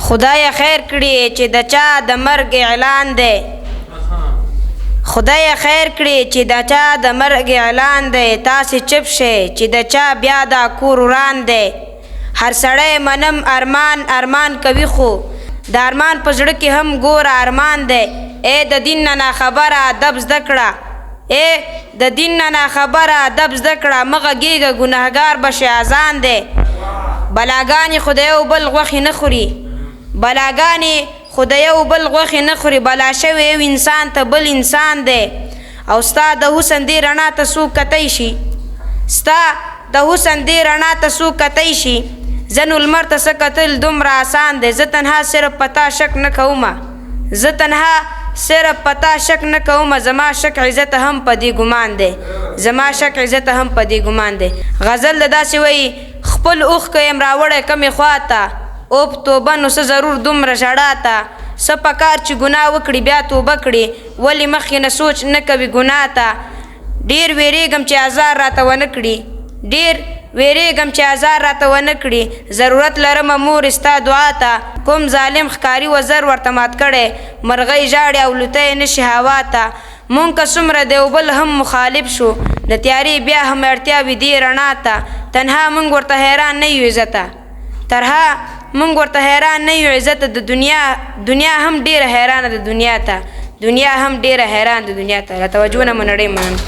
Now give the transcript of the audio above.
خدای خیر کړي چې د چا د مرګ اعلان دی خدای خیر کړي چې د چا د مرګ اعلان دی تاسې چپ شئ چې د چا بیا دا کور وران دی هر سړی منم ارمان ارمان کوي خو د ارمان په زړه کې هم ګوره ارمان دی ای د دین نه ناخبره ادب زده کړه ای د دین نه ناخبره ادب زده کړه مه غږېږه ګنهګار به شي اذان دی بلاګانې خو د یو بل غوښې نه خوري بلاګانې خو د یو بل غوښې نه خوري بلا شوی یو انسان ته بل انسان دی او ستا د حسن دې رڼا ته څوک کتی شي ستا د حسن دې رڼا ته څوک کتی شي زه نو لمر ته څه کتل دومره آسان دی زه تنها صرف پتا شک نه کومه زه تنها صرف پتا شک نه کومه زما شک عزت هم په دې ګمان دی زما شک عزت هم په دې ګمان دی غزل د داسې وایي خپل اوښکه یم راوړی کمې خواته اوب توبه نو څه ضرور دومره ژړا ته څه پکار چې ګناه وکړي بیا توبه کړي ولې مخکې نه سوچ نه کوي ګناه ته ډېر ویرېږم چې ازار راته ونه کړي ډېر ویرېږم چې ازار راته ونه کړي ضرورت لرمه مور ستا دعا ته کوم ظالم ښکاري وزر ورته مات کړی مرغۍ ژاړي او لوتی نشي هوا ته مونږ که څومره د یو بل هم مخالف شو د تیارې بیا هم اړتیا وي دې رڼا ته تنها مونږ ورته حیران نه یو عزته ترها مونږ ورته حیران نه یو عزت د دنیا هم ډېره حیرانه د دنیا ته دنیا هم ډېره حیران د دنیا ته له توجه نه مو نړۍ منم